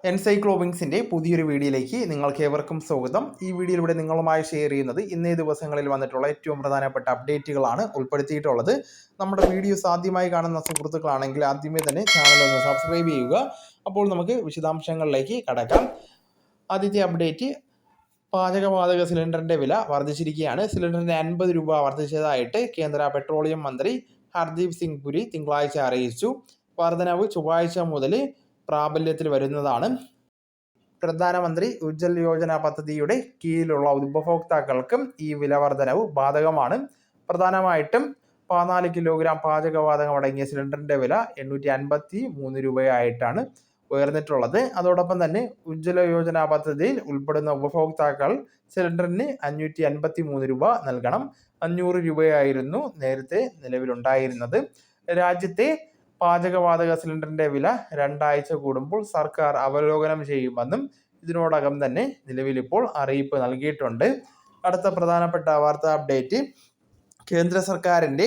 എൻസൈക്ലോബിങ്സിൻ്റെ പുതിയൊരു വീഡിയോയിലേക്ക് നിങ്ങൾക്ക് ഏവർക്കും സ്വാഗതം. ഈ വീഡിയോയിലൂടെ നിങ്ങളുമായി ഷെയർ ചെയ്യുന്നത് ഇന്നേ ദിവസങ്ങളിൽ വന്നിട്ടുള്ള ഏറ്റവും പ്രധാനപ്പെട്ട അപ്ഡേറ്റുകളാണ് ഉൾപ്പെടുത്തിയിട്ടുള്ളത്. നമ്മുടെ വീഡിയോസ് ആദ്യമായി കാണുന്ന സുഹൃത്തുക്കളാണെങ്കിൽ ആദ്യമേ തന്നെ ചാനൽ ഒന്ന് സബ്സ്ക്രൈബ് ചെയ്യുക. അപ്പോൾ നമുക്ക് വിശദാംശങ്ങളിലേക്ക് കടക്കാം. ആദ്യത്തെ അപ്ഡേറ്റ്, പാചകവാതക സിലിണ്ടറിൻ്റെ വില വർദ്ധിച്ചിരിക്കുകയാണ്. സിലിണ്ടറിന് 50 രൂപ വർദ്ധിച്ചതായിട്ട് കേന്ദ്ര പെട്രോളിയം മന്ത്രി ഹർദീപ് സിംഗ് പുരി തിങ്കളാഴ്ച അറിയിച്ചു. വർധനവ് ചൊവ്വാഴ്ച മുതൽ പ്രാബല്യത്തിൽ വരുന്നതാണ്. പ്രധാനമന്ത്രി ഉജ്ജൽ യോജന പദ്ധതിയുടെ കീഴിലുള്ള ഉപഭോക്താക്കൾക്കും ഈ വില വർധനവ് ബാധകമാണ്. പ്രധാനമായിട്ടും 14 കിലോഗ്രാം പാചകവാതകം അടങ്ങിയ സിലിണ്ടറിൻ്റെ വില 853 രൂപയായിട്ടാണ് ഉയർന്നിട്ടുള്ളത്. അതോടൊപ്പം തന്നെ ഉജ്ജ്വല യോജന പദ്ധതിയിൽ ഉൾപ്പെടുന്ന ഉപഭോക്താക്കൾ സിലിണ്ടറിന് 553 രൂപ നൽകണം. 500 രൂപയായിരുന്നു നേരത്തെ നിലവിലുണ്ടായിരുന്നത്. രാജ്യത്തെ പാചകവാതക സിലിണ്ടറിൻ്റെ വില 2 ആഴ്ച കൂടുമ്പോൾ സർക്കാർ അവലോകനം ചെയ്യുമെന്നും ഇതിനോടകം തന്നെ നിലവിലിപ്പോൾ അറിയിപ്പ് നൽകിയിട്ടുണ്ട്. അടുത്ത പ്രധാനപ്പെട്ട വാർത്താ അപ്ഡേറ്റ്, കേന്ദ്ര സർക്കാരിൻ്റെ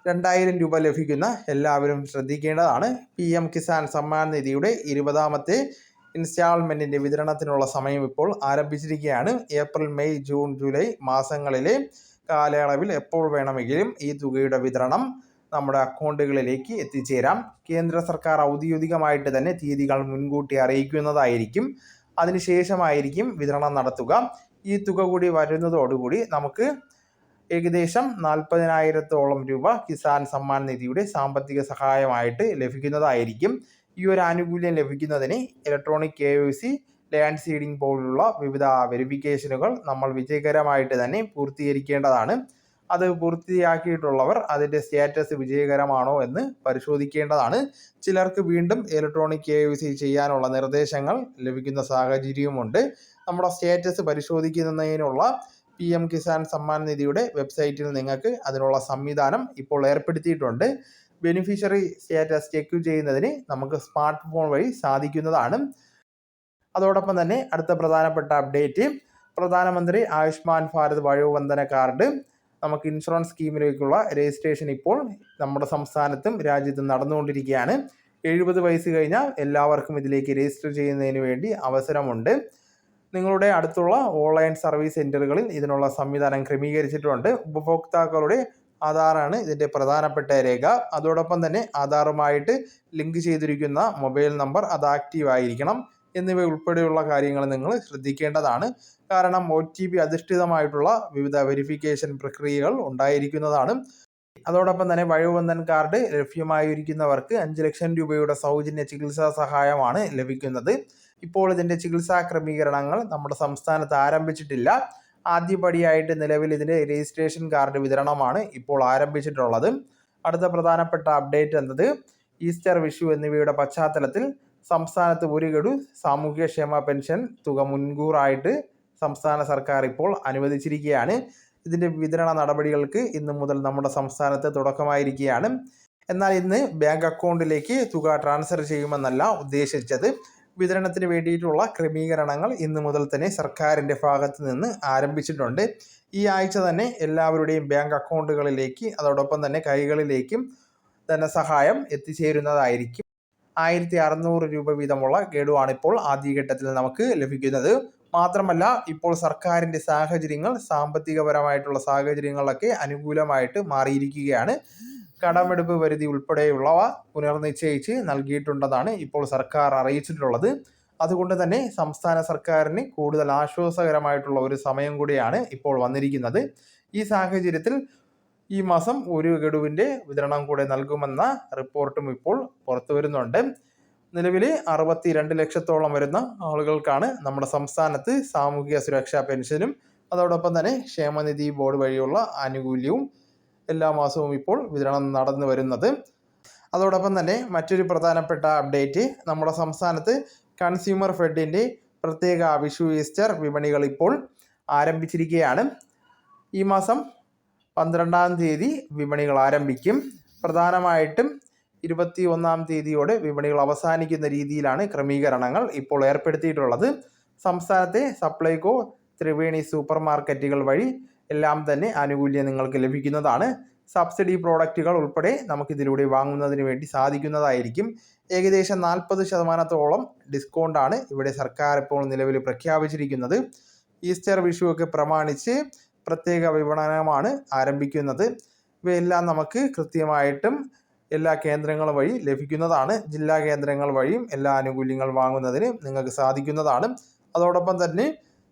2000 രൂപ ലഭിക്കുന്ന എല്ലാവരും ശ്രദ്ധിക്കേണ്ടതാണ്. PM കിസാൻ സമ്മാൻ നിധിയുടെ 20ാമത്തെ ഇൻസ്റ്റാൾമെൻറ്റിൻ്റെ വിതരണത്തിനുള്ള സമയം ഇപ്പോൾ ആരംഭിച്ചിരിക്കുകയാണ്. ഏപ്രിൽ, മെയ്, ജൂൺ, ജൂലൈ മാസങ്ങളിലെ കാലയളവിൽ എപ്പോൾ വേണമെങ്കിലും ഈ തുകയുടെ വിതരണം നമ്മുടെ അക്കൗണ്ടുകളിലേക്ക് എത്തിച്ചേരാം. കേന്ദ്ര സർക്കാർ ഔദ്യോഗികമായിട്ട് തന്നെ തീയതികൾ മുൻകൂട്ടി അറിയിക്കുന്നതായിരിക്കും. അതിനുശേഷമായിരിക്കും വിതരണം നടത്തുക. ഈ തുക കൂടി വരുന്നതോടുകൂടി നമുക്ക് ഏകദേശം 40,000-ഓളം രൂപ കിസാൻ സമ്മാൻ നിധിയുടെ സാമ്പത്തിക സഹായമായിട്ട് ലഭിക്കുന്നതായിരിക്കും. ഈ ഒരു ആനുകൂല്യം ലഭിക്കുന്നതിന് ഇലക്ട്രോണിക് KYC, ലാൻഡ് സീഡിംഗ് പോലുള്ള വിവിധ വെരിഫിക്കേഷനുകൾ നമ്മൾ വിജയകരമായിട്ട് തന്നെ പൂർത്തീകരിക്കേണ്ടതാണ്. അത് പൂർത്തിയാക്കിയിട്ടുള്ളവർ അതിൻ്റെ സ്റ്റാറ്റസ് വിജയകരമാണോ എന്ന് പരിശോധിക്കേണ്ടതാണ്. ചിലർക്ക് വീണ്ടും ഇലക്ട്രോണിക് KYC ചെയ്യാനുള്ള നിർദ്ദേശങ്ങൾ ലഭിക്കുന്ന സാഹചര്യവുമുണ്ട്. നമ്മുടെ സ്റ്റാറ്റസ് പരിശോധിക്കുന്നതിനുള്ള PM കിസാൻ സമ്മാൻ നിധിയുടെ വെബ്സൈറ്റിൽ നിങ്ങൾക്ക് അതിനുള്ള സംവിധാനം ഇപ്പോൾ ഏർപ്പെടുത്തിയിട്ടുണ്ട്. ബെനിഫിഷ്യറി സ്റ്റാറ്റസ് ചെക്ക് ചെയ്യുന്നതിന് നമുക്ക് സ്മാർട്ട് ഫോൺ വഴി സാധിക്കുന്നതാണ്. അതോടൊപ്പം തന്നെ അടുത്ത പ്രധാനപ്പെട്ട അപ്ഡേറ്റ്, പ്രധാനമന്ത്രി ആയുഷ്മാൻ ഭാരത് വയോവന്ദന കാർഡ് നമുക്ക് ഇൻഷുറൻസ് സ്കീമിലേക്കുള്ള രജിസ്ട്രേഷൻ ഇപ്പോൾ നമ്മുടെ സംസ്ഥാനത്തും രാജ്യത്തും നടന്നുകൊണ്ടിരിക്കുകയാണ്. 70 വയസ്സ് കഴിഞ്ഞാൽ എല്ലാവർക്കും ഇതിലേക്ക് രജിസ്റ്റർ ചെയ്യുന്നതിന് വേണ്ടി അവസരമുണ്ട്. നിങ്ങളുടെ അടുത്തുള്ള ഓൺലൈൻ സർവീസ് സെൻറ്ററുകളിൽ ഇതിനുള്ള സംവിധാനം ക്രമീകരിച്ചിട്ടുണ്ട്. ഉപഭോക്താക്കളുടെ ആധാറാണ് ഇതിൻ്റെ പ്രധാനപ്പെട്ട രേഖ. അതോടൊപ്പം തന്നെ ആധാറുമായിട്ട് ലിങ്ക് ചെയ്തിരിക്കുന്ന മൊബൈൽ നമ്പർ അത് ആക്റ്റീവ് ആയിരിക്കണം എന്നിവ ഉൾപ്പെടെയുള്ള കാര്യങ്ങൾ നിങ്ങൾ ശ്രദ്ധിക്കേണ്ടതാണ്. കാരണം OTP അധിഷ്ഠിതമായിട്ടുള്ള വിവിധ വെരിഫിക്കേഷൻ പ്രക്രിയകൾ ഉണ്ടായിരിക്കുന്നതാണ്. അതോടൊപ്പം തന്നെ വയോവന്ദൻ കാർഡ് ലഭ്യമായിരിക്കുന്നവർക്ക് 5 ലക്ഷം രൂപയുടെ സൗജന്യ ചികിത്സാ സഹായമാണ് ലഭിക്കുന്നത്. ഇപ്പോൾ ഇതിൻ്റെ ചികിത്സാ ക്രമീകരണങ്ങൾ നമ്മുടെ സംസ്ഥാനത്ത് ആരംഭിച്ചിട്ടില്ല. ആദ്യപടിയായിട്ട് നിലവിൽ ഇതിൻ്റെ രജിസ്ട്രേഷൻ കാർഡ് വിതരണമാണ് ഇപ്പോൾ ആരംഭിച്ചിട്ടുള്ളത്. അടുത്ത പ്രധാനപ്പെട്ട അപ്ഡേറ്റ് എന്നത്, ഈസ്റ്റർ, വിഷു എന്നിവയുടെ പശ്ചാത്തലത്തിൽ സംസ്ഥാനത്ത് 1 ഗഡു സാമൂഹ്യക്ഷേമ പെൻഷൻ തുക മുൻകൂറായിട്ട് സംസ്ഥാന സർക്കാർ ഇപ്പോൾ അനുവദിച്ചിരിക്കുകയാണ്. ഇതിൻ്റെ വിതരണ നടപടികൾക്ക് ഇന്ന് മുതൽ നമ്മുടെ സംസ്ഥാനത്ത് തുടക്കമായിരിക്കുകയാണ്. എന്നാൽ ഇന്ന് ബാങ്ക് അക്കൗണ്ടിലേക്ക് തുക ട്രാൻസ്ഫർ ചെയ്യുമെന്നല്ല ഉദ്ദേശിച്ചത്. വിതരണത്തിന് വേണ്ടിയിട്ടുള്ള ക്രമീകരണങ്ങൾ ഇന്ന് മുതൽ തന്നെ സർക്കാരിൻ്റെ ഭാഗത്ത് നിന്ന് ആരംഭിച്ചിട്ടുണ്ട്. ഈ ആഴ്ച തന്നെ എല്ലാവരുടെയും ബാങ്ക് അക്കൗണ്ടുകളിലേക്ക് അതോടൊപ്പം തന്നെ കൈകളിലേക്കും ധനസഹായം എത്തിച്ചേരുന്നതായിരിക്കും. 1600 രൂപ വീതമുള്ള ഗഡുവാണിപ്പോൾ ആദ്യഘട്ടത്തിൽ നമുക്ക് ലഭിക്കുന്നത്. മാത്രമല്ല, ഇപ്പോൾ സർക്കാരിൻ്റെ സാഹചര്യങ്ങൾ, സാമ്പത്തികപരമായിട്ടുള്ള സാഹചര്യങ്ങളൊക്കെ അനുകൂലമായിട്ട് മാറിയിരിക്കുകയാണ്. കടമെടുപ്പ് പരിധി ഉൾപ്പെടെയുള്ളവ പുനർനിശ്ചയിച്ച് നൽകിയിട്ടുണ്ടെന്നാണ് ഇപ്പോൾ സർക്കാർ അറിയിച്ചിട്ടുള്ളത്. അതുകൊണ്ട് തന്നെ സംസ്ഥാന സർക്കാരിന് കൂടുതൽ ആശ്വാസകരമായിട്ടുള്ള ഒരു സമയം കൂടിയാണ് ഇപ്പോൾ വന്നിരിക്കുന്നത്. ഈ സാഹചര്യത്തിൽ ഈ മാസം 1 ഗഡുവിൻ്റെ വിതരണം കൂടെ നൽകുമെന്ന റിപ്പോർട്ടും ഇപ്പോൾ പുറത്തു വരുന്നുണ്ട്. നിലവിൽ 62 ലക്ഷത്തോളം വരുന്ന ആളുകൾക്കാണ് നമ്മുടെ സംസ്ഥാനത്ത് സാമൂഹിക സുരക്ഷാ പെൻഷനും അതോടൊപ്പം തന്നെ ക്ഷേമനിധി ബോർഡ് വഴിയുള്ള ആനുകൂല്യവും എല്ലാ മാസവും ഇപ്പോൾ വിതരണം നടന്നു വരുന്നത്. അതോടൊപ്പം തന്നെ മറ്റൊരു പ്രധാനപ്പെട്ട അപ്ഡേറ്റ്, നമ്മുടെ സംസ്ഥാനത്ത് കൺസ്യൂമർ ഫെഡിൻ്റെ പ്രത്യേക വിഷു, ഈസ്റ്റർ വിപണികൾ ഇപ്പോൾ ആരംഭിച്ചിരിക്കുകയാണ്. ഈ മാസം 12-ാം തീയതി വിപണികൾ ആരംഭിക്കും. പ്രധാനമായിട്ടും 21-ാം തീയതിയോടെ വിപണികൾ അവസാനിക്കുന്ന രീതിയിലാണ് ക്രമീകരണങ്ങൾ ഇപ്പോൾ ഏർപ്പെടുത്തിയിട്ടുള്ളത്. സംസ്ഥാനത്തെ സപ്ലൈകോ, ത്രിവേണി സൂപ്പർ മാർക്കറ്റുകൾ വഴി എല്ലാം തന്നെ ആനുകൂല്യം നിങ്ങൾക്ക് ലഭിക്കുന്നതാണ്. സബ്സിഡി പ്രോഡക്റ്റുകൾ ഉൾപ്പെടെ നമുക്കിതിലൂടെ വാങ്ങുന്നതിന് വേണ്ടി സാധിക്കുന്നതായിരിക്കും. ഏകദേശം 40% ഡിസ്കൗണ്ടാണ് ഇവിടെ സർക്കാർ ഇപ്പോൾ നിലവിൽ പ്രഖ്യാപിച്ചിരിക്കുന്നത്. ഈസ്റ്റർ വിഷുവൊക്കെ പ്രമാണിച്ച് പ്രത്യേക വിപണനമാണ് ആരംഭിക്കുന്നത്. ഇവയെല്ലാം നമുക്ക് കൃത്യമായിട്ടും എല്ലാ കേന്ദ്രങ്ങളും വഴി ലഭിക്കുന്നതാണ്. ജില്ലാ കേന്ദ്രങ്ങൾ വഴിയും എല്ലാ ആനുകൂല്യങ്ങൾ വാങ്ങുന്നതിന് നിങ്ങൾക്ക് സാധിക്കുന്നതാണ്. അതോടൊപ്പം തന്നെ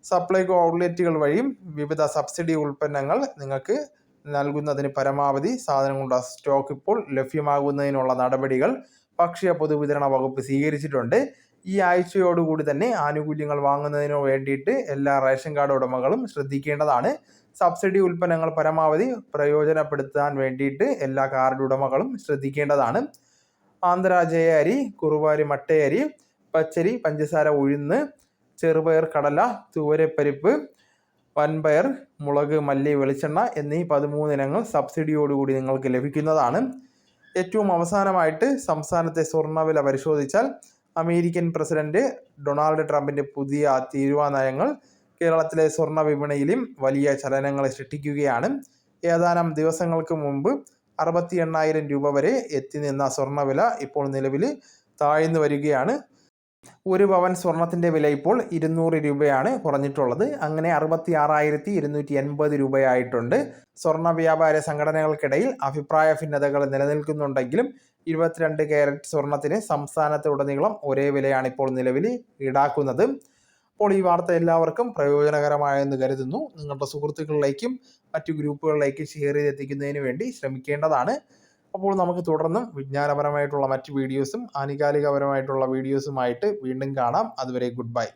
സപ്ലൈകോ ഔട്ട്ലെറ്റുകൾ വഴിയും വിവിധ സബ്സിഡി ഉൽപ്പന്നങ്ങൾ നിങ്ങൾക്ക് നൽകുന്നതിന് പരമാവധി സാധനങ്ങളുടെ സ്റ്റോക്ക് ഇപ്പോൾ ലഭ്യമാകുന്നതിനുള്ള നടപടികൾ ഭക്ഷ്യ പൊതുവിതരണ വകുപ്പ് സ്വീകരിച്ചിട്ടുണ്ട്. ഈ ആഴ്ചയോടുകൂടി തന്നെ ആനുകൂല്യങ്ങൾ വാങ്ങുന്നതിനു വേണ്ടിയിട്ട് എല്ലാ റേഷൻ കാർഡ് ഉടമകളും ശ്രദ്ധിക്കേണ്ടതാണ്. സബ്സിഡി ഉൽപ്പന്നങ്ങൾ പരമാവധി പ്രയോജനപ്പെടുത്താൻ വേണ്ടിയിട്ട് എല്ലാ കാർഡ് ഉടമകളും ശ്രദ്ധിക്കേണ്ടതാണ്. ആന്ധ്ര ജയ അരി, കുറുവാരി മട്ടയരി, പച്ചരി, പഞ്ചസാര, ഉഴുന്ന്, ചെറുപയർ, കടല, തുവരപ്പരിപ്പ്, വൻപയർ, മുളക്, മല്ലി, വെളിച്ചെണ്ണ എന്നീ 13 ഇനങ്ങൾ സബ്സിഡിയോടുകൂടി നിങ്ങൾക്ക് ലഭിക്കുന്നതാണ്. ഏറ്റവും അവസാനമായിട്ട് സംസ്ഥാനത്തെ സ്വർണ്ണവില പരിശോധിച്ചാൽ അമേരിക്കൻ പ്രസിഡന്റ് ഡൊണാൾഡ് ട്രംപിൻ്റെ പുതിയ തീരുമാനങ്ങൾ കേരളത്തിലെ സ്വർണ്ണ വിപണിയിലും വലിയ ചലനങ്ങൾ സൃഷ്ടിക്കുകയാണ്. ഏതാനും ദിവസങ്ങൾക്ക് മുമ്പ് 68,000 രൂപ വരെ എത്തി നിന്ന സ്വർണ്ണവില ഇപ്പോൾ നിലവിൽ താഴ്ന്നു വരികയാണ്. ഒരു പവൻ സ്വർണത്തിൻ്റെ വില ഇപ്പോൾ 200 രൂപയാണ് കുറഞ്ഞിട്ടുള്ളത്. അങ്ങനെ 66,280 രൂപയായിട്ടുണ്ട്. സ്വർണ്ണ വ്യാപാര സംഘടനകൾക്കിടയിൽ അഭിപ്രായ ഭിന്നതകൾ നിലനിൽക്കുന്നുണ്ടെങ്കിലും 22 കാരറ്റ് സ്വർണത്തിന് സംസ്ഥാനത്തുടനീളം ഒരേ വിലയാണ് ഇപ്പോൾ നിലവിൽ ഈടാക്കുന്നത്. അപ്പോൾ ഈ വാർത്ത എല്ലാവർക്കും പ്രയോജനകരമായെന്ന് കരുതുന്നു. നിങ്ങളുടെ സുഹൃത്തുക്കളിലേക്കും മറ്റു ഗ്രൂപ്പുകളിലേക്കും ഷെയർ ചെയ്തെത്തിക്കുന്നതിന് വേണ്ടി ശ്രമിക്കേണ്ടതാണ്. അപ്പോൾ നമുക്ക് തുടർന്നും വിജ്ഞാനപരമായിട്ടുള്ള മറ്റ് വീഡിയോസും ആനുകാലികപരമായിട്ടുള്ള വീഡിയോസുമായിട്ട് വീണ്ടും കാണാം. അതുവരെ ഗുഡ് ബൈ.